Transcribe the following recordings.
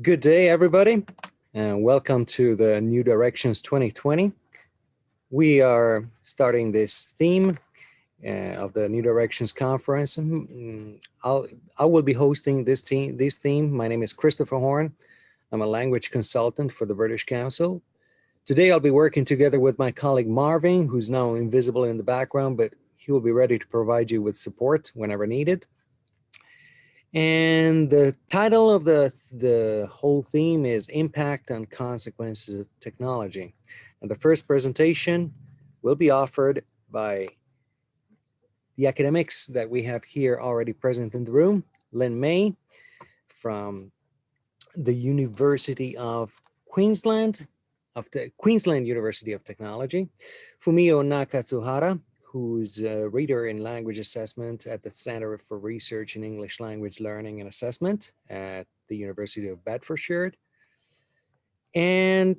Good day, everybody, and welcome to the New Directions 2020. We are starting this theme of the New Directions Conference. I will be hosting this theme. My name is Christopher Horn. I'm a language consultant for the British Council. Today, I'll be working together with my colleague Marvin, who's now invisible in the background, but he will be ready to provide you with support whenever needed. And the title of the whole theme is Impact and Consequences of Technology. And the first presentation will be offered by the academics that we have here already present in the room. Lynn May from the University of Queensland, Queensland University of Technology. Fumio Nakatsuhara, who's a reader in language assessment at the Center for Research in English Language Learning and Assessment at the University of Bedfordshire. And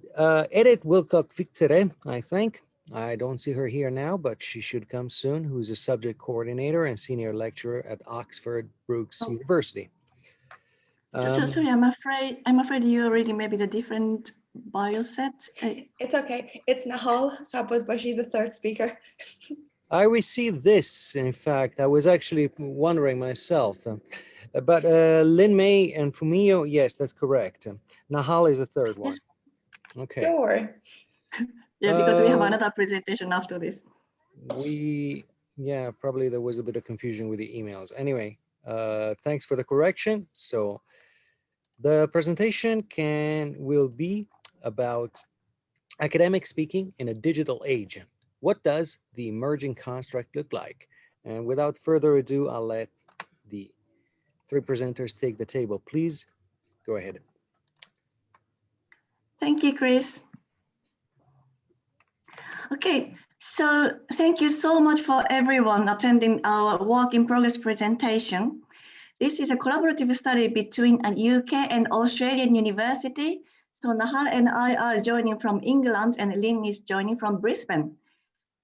Edith Wilcock-Victere, I think. I don't see her here now, but she should come soon, who's a subject coordinator and senior lecturer at Oxford Brookes University. Sorry, I'm afraid you're reading maybe the different bio set. It's okay. It's Nahal Khabazbashi, the third speaker. I received this, in fact. I was actually wondering myself. But Lynn May and Fumio, yes, that's correct. Nahal is the third one. Okay. Sure. Yeah, because we have another presentation after this. Yeah, probably there was a bit of confusion with the emails. Anyway, thanks for the correction. So the presentation will be about academic speaking in a digital age. What does the emerging construct look like? And without further ado, I'll let the three presenters take the table. Please go ahead. Thank you, Chris. Okay, so thank you so much for everyone attending our work in progress presentation. This is a collaborative study between a UK and Australian university. So Nahal and I are joining from England and Lynn is joining from Brisbane.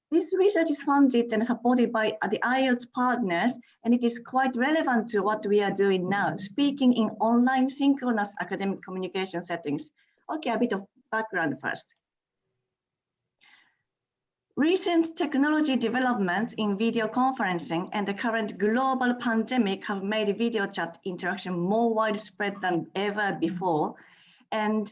This research is funded and supported by the IELTS partners, and it is quite relevant to what we are doing now, speaking in online synchronous academic communication settings. Okay, a bit of background first. Recent technology developments in video conferencing and the current global pandemic have made video chat interaction more widespread than ever before. And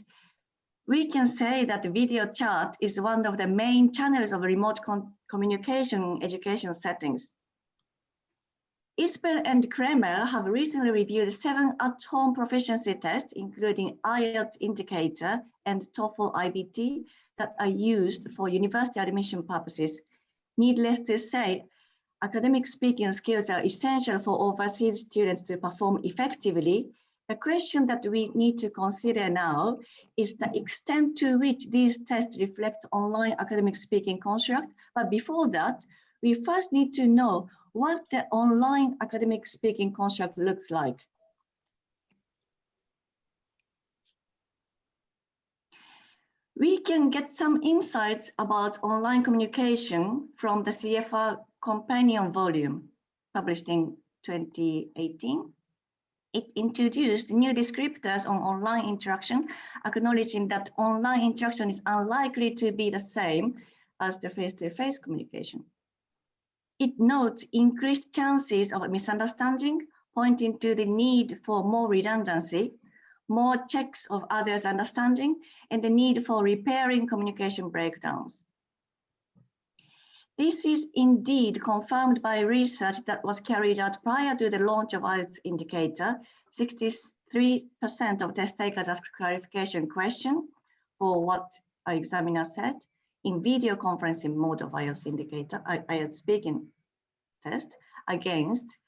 we can say that video chat is one of the main channels of remote communication in education settings. Isbell and Kremer have recently reviewed 7 at-home proficiency tests, including IELTS Indicator and TOEFL IBT, that are used for university admission purposes. Needless to say, academic speaking skills are essential for overseas students to perform effectively. The question that we need to consider now is the extent to which these tests reflect online academic speaking construct. But before that, we first need to know what the online academic speaking construct looks like. We can get some insights about online communication from the CFR companion volume published in 2018. It introduced new descriptors on online interaction, acknowledging that online interaction is unlikely to be the same as the face-to-face communication. It notes increased chances of misunderstanding, pointing to the need for more redundancy, more checks of others' understanding, and the need for repairing communication breakdowns. This is indeed confirmed by research that was carried out prior to the launch of IELTS Indicator. 63% of test takers asked clarification question for what our examiner said in video conferencing mode of IELTS Indicator, IELTS Speaking test, against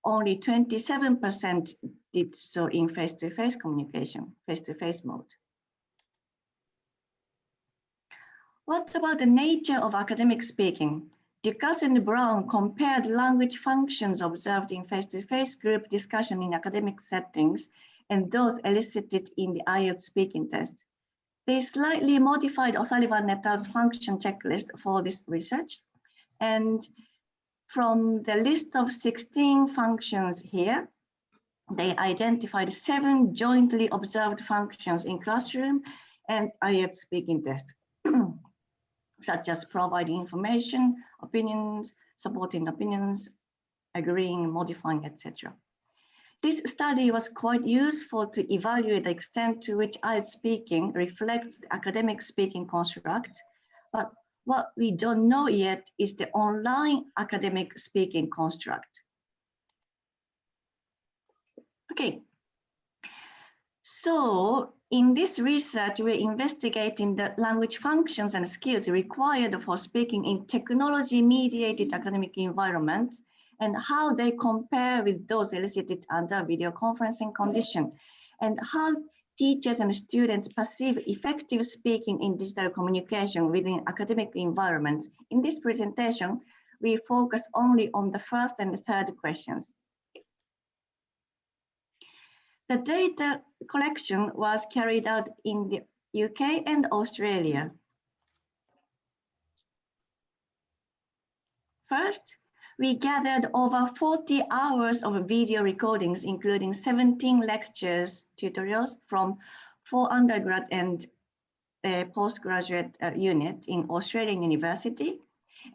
only 27% did so in face-to-face communication, face-to-face mode. What about the nature of academic speaking? Dukas and Brown compared language functions observed in face-to-face group discussion in academic settings and those elicited in the IELTS speaking test. They slightly modified O'Sullivan et al.'s function checklist for this research. And from the list of 16 functions here, They identified 7 jointly observed functions in classroom and IELTS speaking test, such as providing information, opinions, supporting opinions, agreeing, modifying, etc. This study was quite useful to evaluate the extent to which IELTS speaking reflects the academic speaking construct, but what we don't know yet is the online academic speaking construct. Okay, so in this research, we're investigating the language functions and skills required for speaking in technology-mediated academic environments and how they compare with those elicited under video conferencing condition, and how teachers and students perceive effective speaking in digital communication within academic environments. In this presentation, we focus only on the first and third questions. The data collection was carried out in the UK and Australia. First, we gathered over 40 hours of video recordings, including 17 lectures, tutorials from 4 undergrad and postgraduate units in Australian University,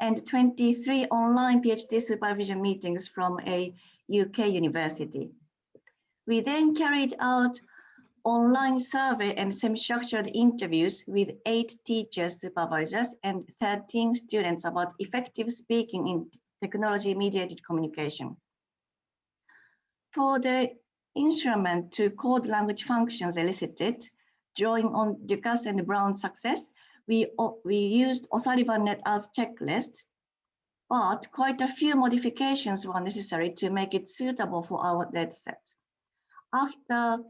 and 23 online PhD supervision meetings from a UK university. We then carried out online survey and semi-structured interviews with 8 teachers, supervisors, and 13 students about effective speaking in technology-mediated communication. For the instrument to code language functions elicited, drawing on Dukas and Brown's success, we used O'Sullivan et al.'s checklist, but quite a few modifications were necessary to make it suitable for our dataset. After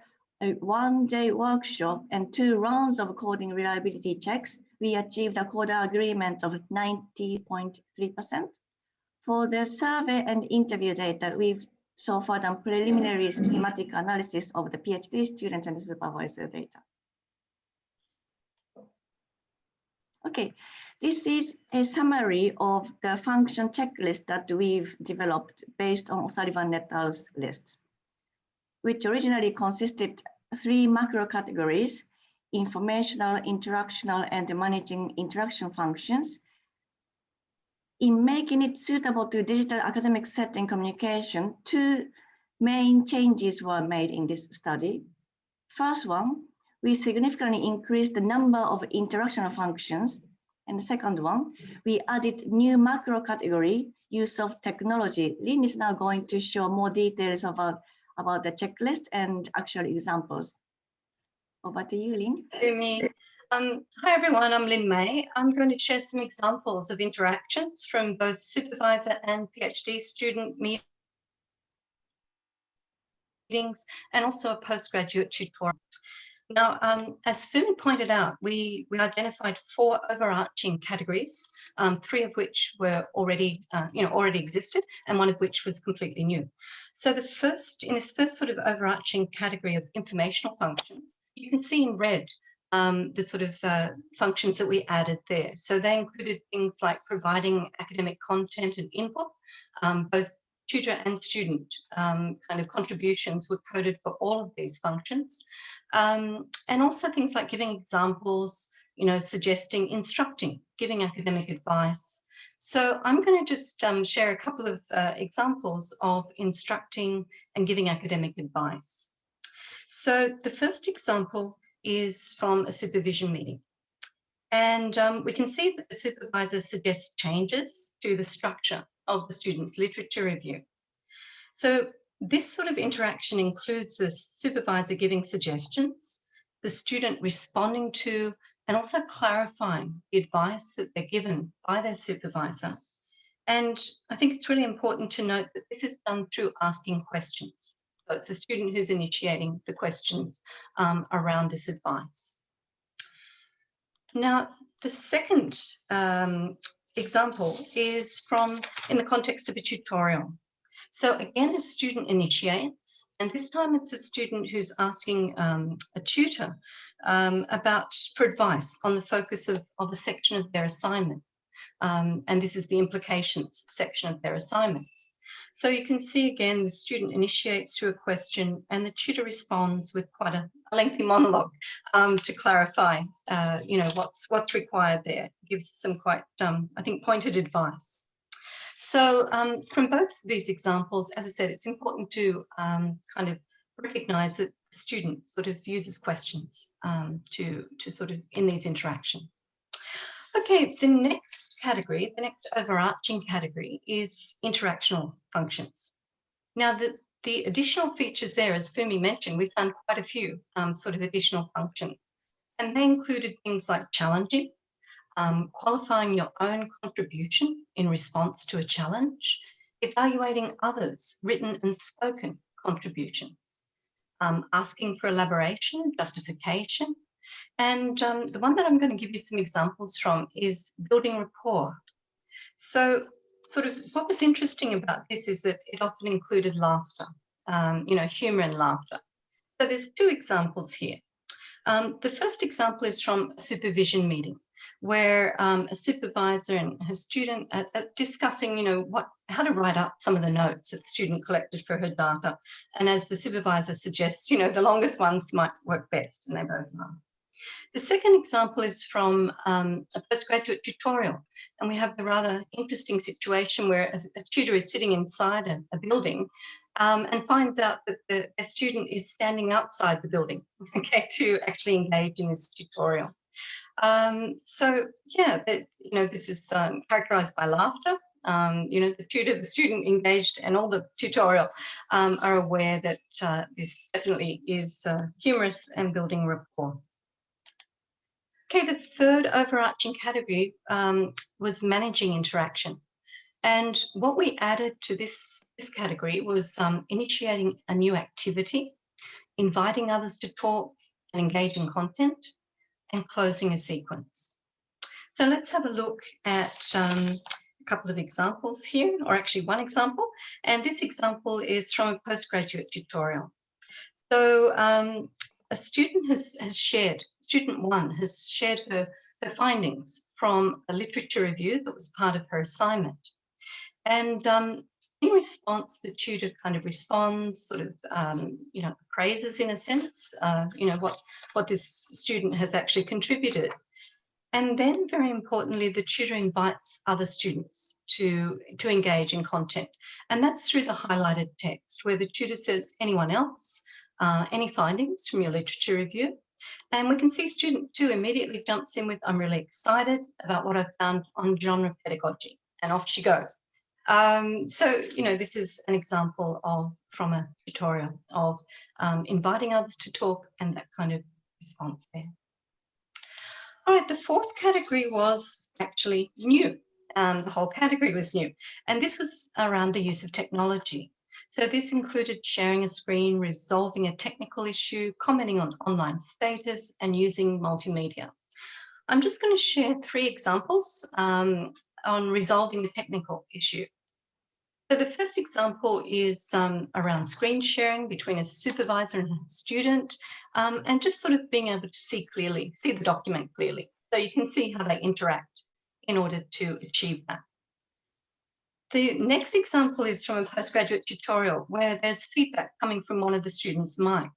a 1-day workshop and 2 rounds of coding reliability checks, we achieved a coder agreement of 90.3%. For the survey and interview data, we've so far done preliminary thematic analysis of the PhD students and supervisor data. Okay, this is a summary of the function checklist that we've developed based on O'Sullivan et al.'s list, which originally consisted 3 macro categories: informational, interactional, and managing interaction functions. In making it suitable to digital academic setting communication, 2 main changes were made in this study. First one, we significantly increased the number of interactional functions. And the second one, we added new macro category, use of technology. Lynn is now going to show more details about the checklist and actual examples. Over to you, Lynn. Hi everyone, I'm Lynn May. I'm going to share some examples of interactions from both supervisor and PhD student meetings and also a postgraduate tutorial. Now, as Fumi pointed out, we identified 4 overarching categories, 3 of which were already existed, and 1 of which was completely new. So in this first sort of overarching category of informational functions, you can see in red the sort of functions that we added there. So they included things like providing academic content and input. Both tutor and student kind of contributions were coded for all of these functions. And also things like giving examples, suggesting, instructing, giving academic advice. So I'm going to just share a couple of examples of instructing and giving academic advice. So the first example is from a supervision meeting. And we can see that the supervisor suggests changes to the structure of the student's literature review. So this sort of interaction includes the supervisor giving suggestions, the student responding to, and also clarifying the advice that they're given by their supervisor. And I think it's really important to note that this is done through asking questions. So it's the student who's initiating the questions around this advice. Now, the second example is in the context of a tutorial. So again, a student initiates, and this time it's a student who's asking a tutor for advice on the focus of a section of their assignment. And this is the implications section of their assignment. So you can see again, the student initiates through a question and the tutor responds with quite a lengthy monologue to clarify, you know, what's required there. Gives some quite, I think, pointed advice. So from both of these examples, as I said, it's important to kind of recognize that the student sort of uses questions to sort of in these interactions. Okay, the next category, the next overarching category is interactional functions. Now, the additional features there, as Fumi mentioned, we found quite a few sort of additional functions, and they included things like challenging, qualifying your own contribution in response to a challenge, evaluating others' written and spoken contributions, asking for elaboration, justification, and the one that I'm going to give you some examples from is building rapport. So sort of what was interesting about this is that it often included laughter, you know, humor and laughter. So there's two examples here. The first example is from a supervision meeting where a supervisor and her student are discussing, you know, how to write up some of the notes that the student collected for her data. And as the supervisor suggests, you know, the longest ones might work best, and they both are. The second example is from a postgraduate tutorial, and we have the rather interesting situation where a tutor is sitting inside a building and finds out that a student is standing outside the building, okay, to actually engage in this tutorial. So yeah, you know, this is characterized by laughter. You know, the tutor, the student engaged, and all the tutorial are aware that this definitely is humorous and building rapport. Okay, the third overarching category was managing interaction. And what we added to this category was initiating a new activity, inviting others to talk and engage in content, and closing a sequence. So let's have a look at a couple of examples here, or actually one example. And this example is from a postgraduate tutorial. So a student has shared, student one has shared her findings from a literature review that was part of her assignment. And in response, the tutor kind of responds, sort of, you know, praises in a sense, you know, what this student has actually contributed. And then, very importantly, the tutor invites other students to engage in content. And that's through the highlighted text, where the tutor says, anyone else, any findings from your literature review? And we can see student 2 immediately jumps in with, I'm really excited about what I found on genre pedagogy. And off she goes. So, you know, this is an example from a tutorial of inviting others to talk and that kind of response there. All right, the fourth category was actually new. The whole category was new. And this was around the use of technology. So this included sharing a screen, resolving a technical issue, commenting on online status, and using multimedia. I'm just going to share 3 examples on resolving a technical issue. So the first example is around screen sharing between a supervisor and a student, and just sort of being able to see the document clearly. So you can see how they interact in order to achieve that. The next example is from a postgraduate tutorial where there's feedback coming from one of the students' mics.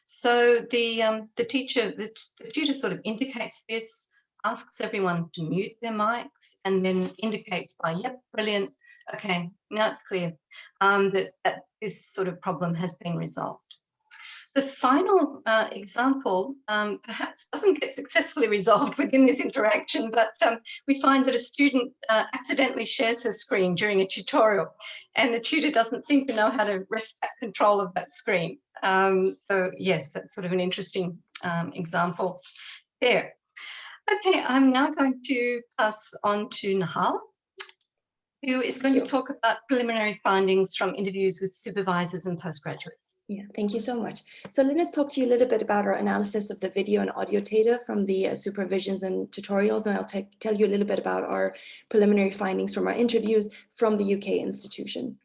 So the tutor sort of indicates this, asks everyone to mute their mics, and then indicates by, yep, brilliant, okay, now it's clear that this sort of problem has been resolved. The final example perhaps doesn't get successfully resolved within this interaction, but we find that a student accidentally shares her screen during a tutorial, and the tutor doesn't seem to know how to wrest back control of that screen. So yes, that's sort of an interesting example there. Okay, I'm now going to pass on to Nahal, who is going to talk about preliminary findings from interviews with supervisors and postgraduates. Yeah, thank you so much. So let's talk to you a little bit about our analysis of the video and audio data from the supervisions and tutorials, and I'll tell you a little bit about our preliminary findings from our interviews from the UK institution.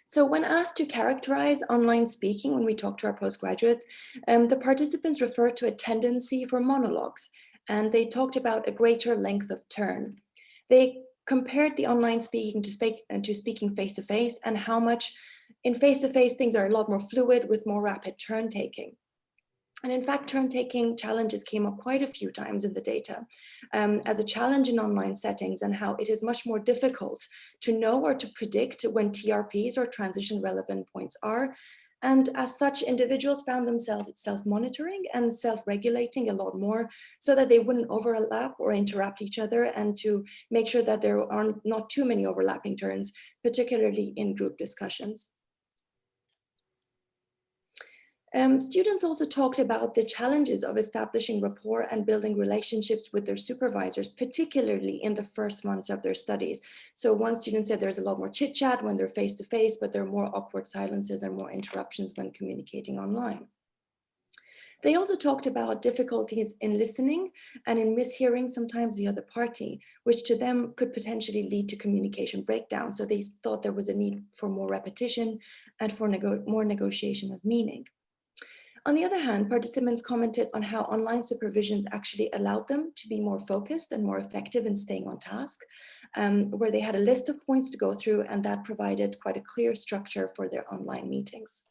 So when asked to characterize online speaking, when we talk to our postgraduates, the participants referred to a tendency for monologues, and they talked about a greater length of turn. They compared the online speaking to speaking face-to-face, and how much in face-to-face things are a lot more fluid with more rapid turn taking. And in fact, turn taking challenges came up quite a few times in the data as a challenge in online settings, and how it is much more difficult to know or to predict when TRPs or transition relevant points are. And as such, individuals found themselves self-monitoring and self-regulating a lot more so that they wouldn't overlap or interrupt each other, and to make sure that there are not too many overlapping turns, particularly in group discussions. Students also talked about the challenges of establishing rapport and building relationships with their supervisors, particularly in the first months of their studies. So one student said there's a lot more chit chat when they're face to face, but there are more awkward silences and more interruptions when communicating online. They also talked about difficulties in listening and in mishearing sometimes the other party, which to them could potentially lead to communication breakdown. So they thought there was a need for more repetition and for more negotiation of meaning. On the other hand, participants commented on how online supervisions actually allowed them to be more focused and more effective in staying on task, where they had a list of points to go through, and that provided quite a clear structure for their online meetings.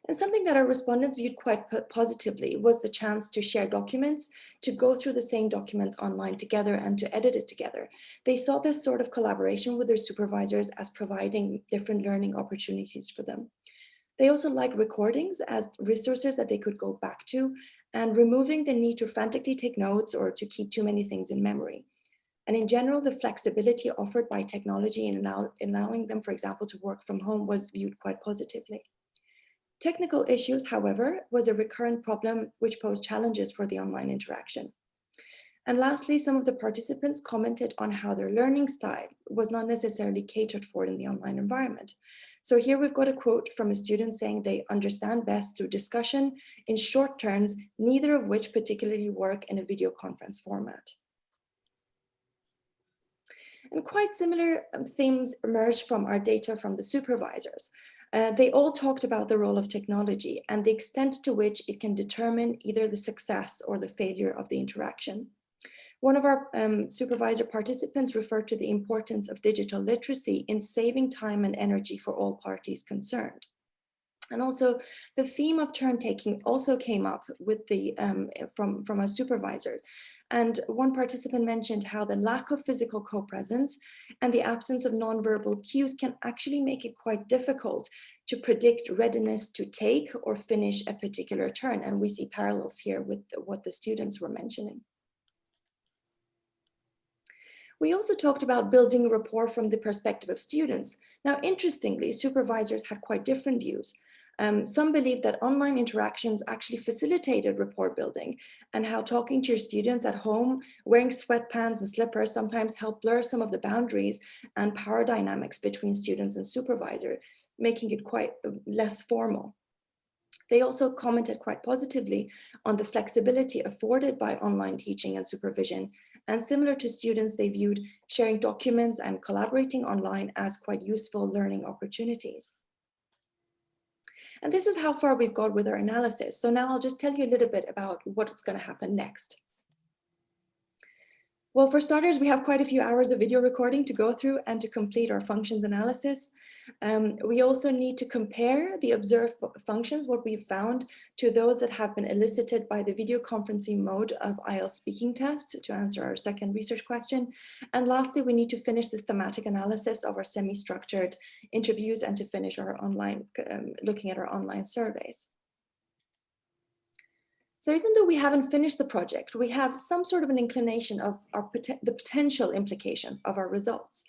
And something that our respondents viewed quite positively was the chance to share documents, to go through the same documents online together and to edit it together. They saw this sort of collaboration with their supervisors as providing different learning opportunities for them. They also liked recordings as resources that they could go back to, and removing the need to frantically take notes or to keep too many things in memory. And in general, the flexibility offered by technology in allowing them, for example, to work from home was viewed quite positively. Technical issues, however, was a recurrent problem which posed challenges for the online interaction. And lastly, some of the participants commented on how their learning style was not necessarily catered for in the online environment. So here we've got a quote from a student saying they understand best through discussion in short turns, neither of which particularly work in a video conference format. And quite similar themes emerged from our data from the supervisors. They all talked about the role of technology and the extent to which it can determine either the success or the failure of the interaction. One of our supervisor participants referred to the importance of digital literacy in saving time and energy for all parties concerned. And also the theme of turn taking also came up with the from our supervisors. And one participant mentioned how the lack of physical co-presence and the absence of nonverbal cues can actually make it quite difficult to predict readiness to take or finish a particular turn. And we see parallels here with what the students were mentioning. We also talked about building rapport from the perspective of students. Now, interestingly, supervisors had quite different views. Some believe that online interactions actually facilitated rapport building, and how talking to your students at home, wearing sweatpants and slippers sometimes help blur some of the boundaries and power dynamics between students and supervisor, making it quite less formal. They also commented quite positively on the flexibility afforded by online teaching and supervision. And similar to students, they viewed sharing documents and collaborating online as quite useful learning opportunities. And this is how far we've got with our analysis. So now I'll just tell you a little bit about what's going to happen next. Well, for starters, we have quite a few hours of video recording to go through and to complete our functions analysis. We also need to compare the observed functions, what we've found, to those that have been elicited by the video conferencing mode of IELTS speaking test to answer our second research question. And lastly, we need to finish the thematic analysis of our semi-structured interviews and to finish our online, looking at our online surveys. So even though we haven't finished the project, we have some sort of an inclination of the potential implications of our results.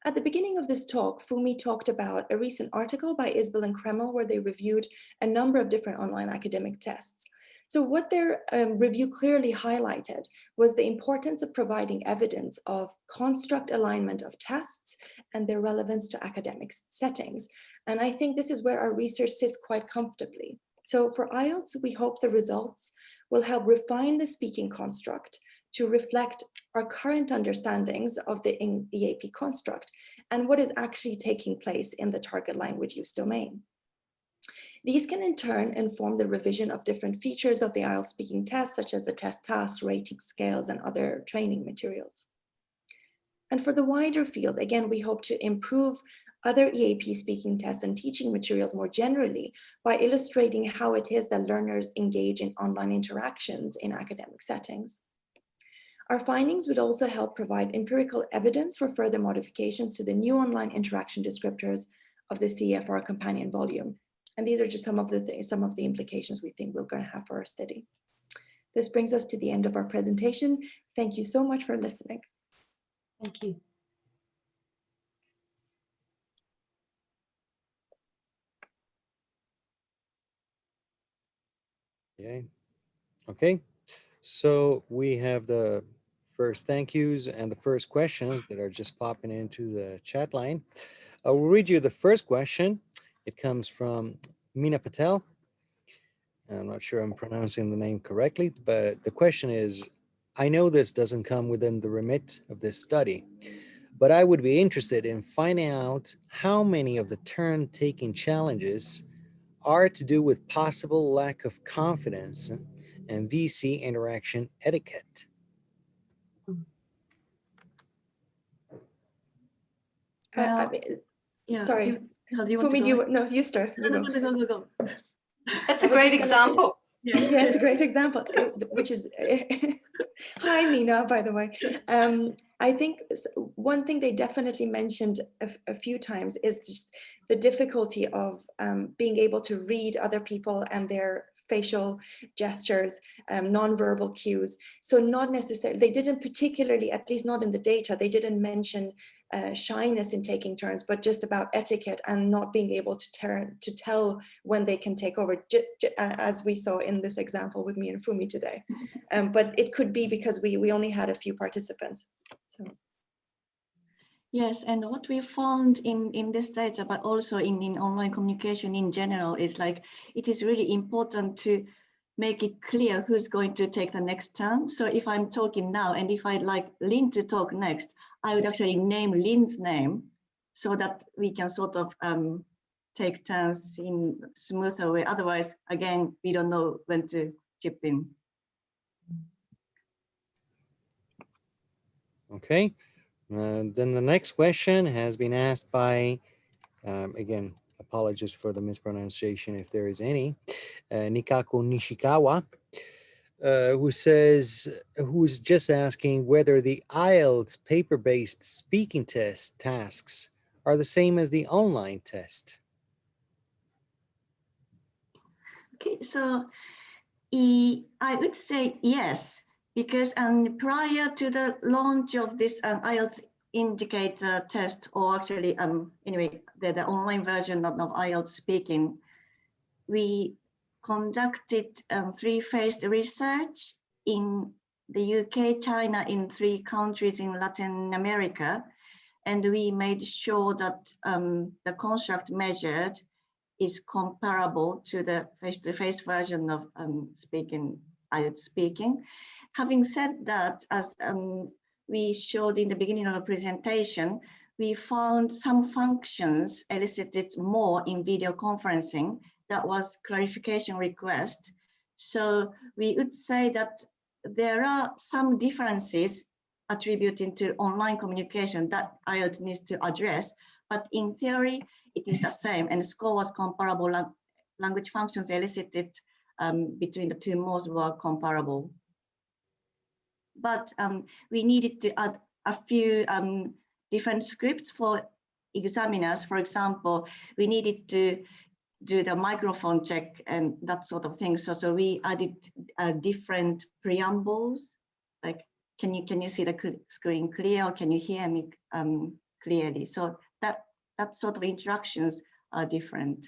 At the beginning of this talk, Fumi talked about a recent article by Isbell and Kreml where they reviewed a number of different online academic tests. So what their review clearly highlighted was the importance of providing evidence of construct alignment of tests and their relevance to academic settings. And I think this is where our research sits quite comfortably. So for IELTS, we hope the results will help refine the speaking construct to reflect our current understandings of the EAP construct and what is actually taking place in the target language use domain. These can in turn inform the revision of different features of the IELTS speaking test, such as the test tasks, rating scales, and other training materials. And for the wider field, again, we hope to improve other EAP speaking tests and teaching materials more generally by illustrating how it is that learners engage in online interactions in academic settings. Our findings would also help provide empirical evidence for further modifications to the new online interaction descriptors of the CEFR companion volume. And these are just some of the implications we think we're going to have for our study. This brings us to the end of our presentation. Thank you so much for listening. Thank you. Okay. Okay. So we have the first thank yous and the first questions that are just popping into the chat line. I will read you the first question. It comes from Meena Patel. I'm not sure I'm pronouncing the name correctly, but the question is, I know this doesn't come within the remit of this study, but I would be interested in finding out how many of the turn-taking challenges are to do with possible lack of confidence and VC interaction etiquette. Well, sorry, Fumi, you start. You go. Go. That's a great example. Yeah, it's a great example, which is, hi Meena, by the way. I think one thing they definitely mentioned a few times is just the difficulty of being able to read other people and their facial gestures, nonverbal cues. So not necessarily, they didn't particularly, at least not in the data, they didn't mention shyness in taking turns, but just about etiquette and not being able to tell when they can take over, as we saw in this example with me and Fumi today. But it could be because we only had a few participants. So. Yes, and what we found in this data, but also in online communication in general, is like it is really important to make it clear who's going to take the next turn. So if I'm talking now and if I'd like Lynn to talk next, I would actually name Lynn's name so that we can sort of take turns in a smoother way. Otherwise, again, we don't know when to chip in. Okay. Then the next question has been asked by, again, apologies for the mispronunciation if there is any, Nikako Nishikawa, who's just asking whether the IELTS paper-based speaking test tasks are the same as the online test. Okay, so I would say yes, because prior to the launch of this IELTS Indicator test, or actually anyway, the online version of IELTS Speaking, we conducted three-phased research in the UK, China, in 3 countries in Latin America, and we made sure that the construct measured is comparable to the face-to-face version of IELTS Speaking. Having said that, as we showed in the beginning of the presentation, we found some functions elicited more in video conferencing. That was clarification request. So we would say that there are some differences attributing to online communication that IELTS needs to address, but in theory, it is the same, and the score was comparable. Language functions elicited between the 2 modes were comparable. But we needed to add a few different scripts for examiners. For example, we needed to do the microphone check and that sort of thing. So we added different preambles, like can you see the screen clear, or can you hear me clearly? So that sort of interactions are different.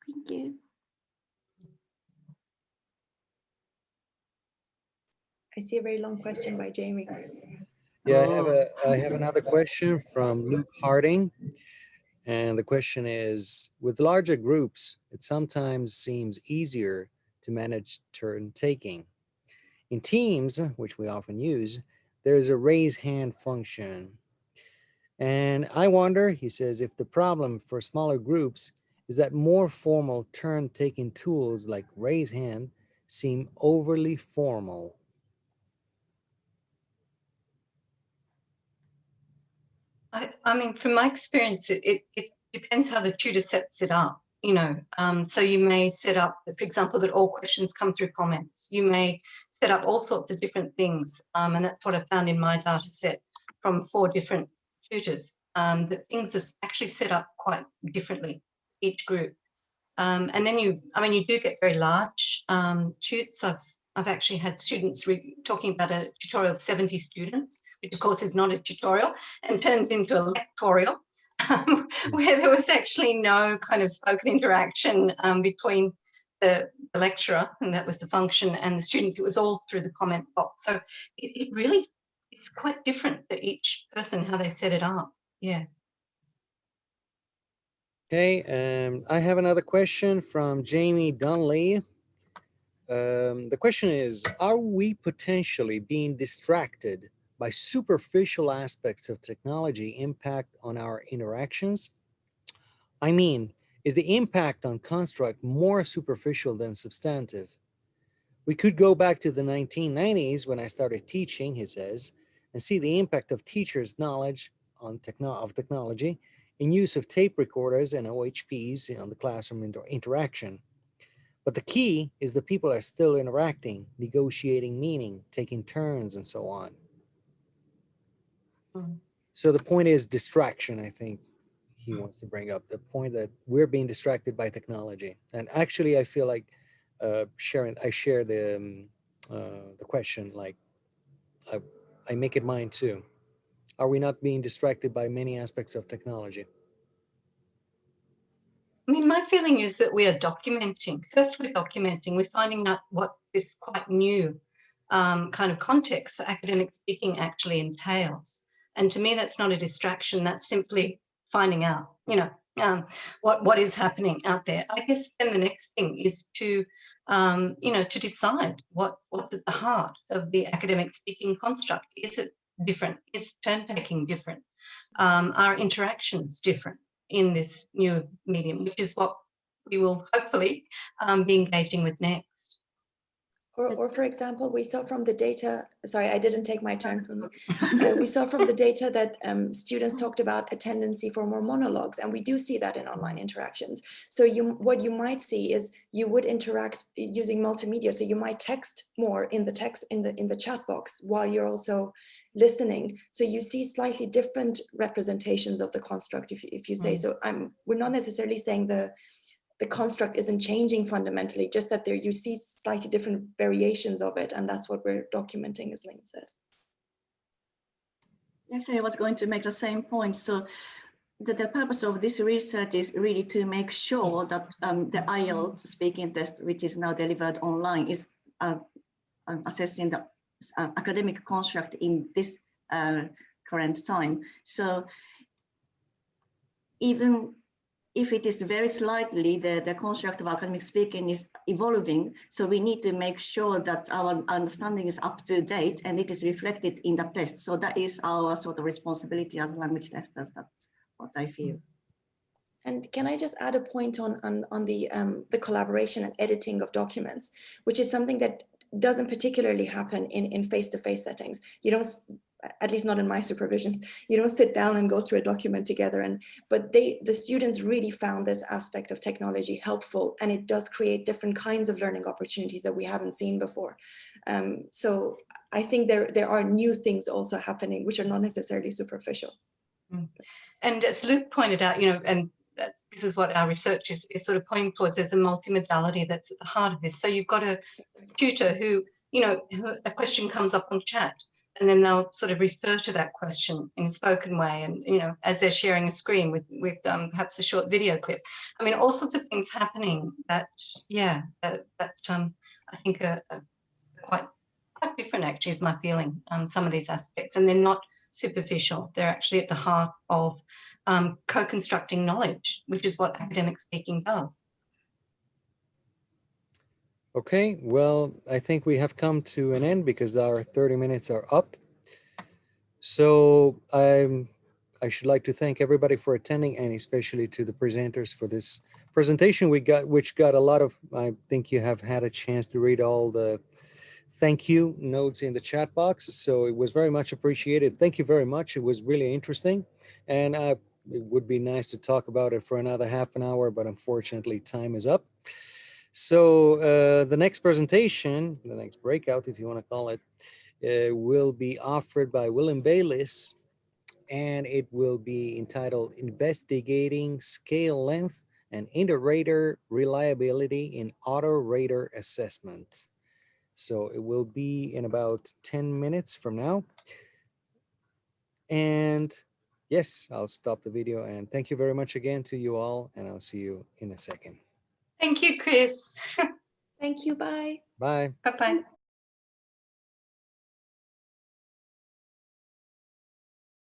Thank you. I see a very long question by Jamie. Yeah, I have another question from Luke Harding. And the question is, with larger groups, it sometimes seems easier to manage turn taking. In Teams, which we often use, there's a raise hand function. And I wonder, he says, if the problem for smaller groups is that more formal turn-taking tools like raise hand seem overly formal. I mean, from my experience, it depends how the tutor sets it up, you know. So you may set up, for example, that all questions come through comments. You may set up all sorts of different things. And that's what I found in my data set from 4 different tutors, that things are actually set up quite differently, each group. And then you do get very large tutes. I've actually had students talking about a tutorial of 70 students, which of course is not a tutorial and turns into a lectorial, where there was actually no kind of spoken interaction between the lecturer, and that was the function, and the students. It was all through the comment box. So it really is quite different for each person, how they set it up. Yeah. Okay, I have another question from Jamie Dunley. The question is, are we potentially being distracted by superficial aspects of technology impact on our interactions? I mean, is the impact on construct more superficial than substantive? We could go back to the 1990s when I started teaching, he says, and see the impact of teachers' knowledge on technology in use of tape recorders and OHPs on the classroom interaction. But the key is that people are still interacting, negotiating meaning, taking turns, and so on. So the point is distraction, I think he wants to bring up. The point that we're being distracted by technology. And actually, I feel like I share the question, like I make it mine too. Are we not being distracted by many aspects of technology? I mean, my feeling is that we are documenting. First, we're documenting. We're finding out what this quite new kind of context for academic speaking actually entails. And to me, that's not a distraction. That's simply finding out, you know, what is happening out there. I guess then the next thing is to, you know, to decide what's at the heart of the academic speaking construct. Is it different? Is turn taking different? Are interactions different in this new medium, which is what we will hopefully be engaging with next. Or for example, we saw from the data, sorry, I didn't take my turn from, we saw from the data that students talked about a tendency for more monologues, and we do see that in online interactions. So what you might see is you would interact using multimedia. So you might text more in the text in the chat box while you're also listening. So you see slightly different representations of the construct, if you say. So we're not necessarily saying the construct isn't changing fundamentally, just that there you see slightly different variations of it, and that's what we're documenting, as Lynn said. Actually, I was going to make the same point. So the purpose of this research is really to make sure that the IELTS speaking test, which is now delivered online, is assessing the academic construct in this current time. So even if it is very slightly, the construct of academic speaking is evolving, so we need to make sure that our understanding is up to date and it is reflected in the test. So that is our sort of responsibility as language testers. That's what I feel. And can I just add a point on the collaboration and editing of documents, which is something that doesn't particularly happen in face-to-face settings. You don't, at least not in my supervisions, you don't sit down and go through a document together. But the students really found this aspect of technology helpful, and it does create different kinds of learning opportunities that we haven't seen before. So I think there are new things also happening, which are not necessarily superficial. And as Luke pointed out, you know, and this is what our research is sort of pointing towards, there's a multimodality that's at the heart of this. So you've got a tutor who, you know, a question comes up on chat, and then they'll sort of refer to that question in a spoken way, and, you know, as they're sharing a screen with perhaps a short video clip. I mean, all sorts of things happening that, yeah, that I think are quite different, actually, is my feeling, some of these aspects, and they're not superficial. They're actually at the heart of co-constructing knowledge, which is what academic speaking does. Okay, well, I think we have come to an end because our 30 minutes are up. So I should like to thank everybody for attending, and especially to the presenters for this presentation which got a lot of, I think you have had a chance to read all the thank you notes in the chat box. So it was very much appreciated. Thank you very much. It was really interesting. And it would be nice to talk about it for another half an hour, but unfortunately time is up. So the next presentation, the next breakout, if you want to call it, will be offered by William Bayliss, and it will be entitled Investigating Scale Length and Inter-Rater Reliability in Auto-Rater Assessment. So it will be in about 10 minutes from now. And yes, I'll stop the video, and thank you very much again to you all, and I'll see you in a second. Thank you, Chris. Thank you. Bye. Bye. Bye-bye.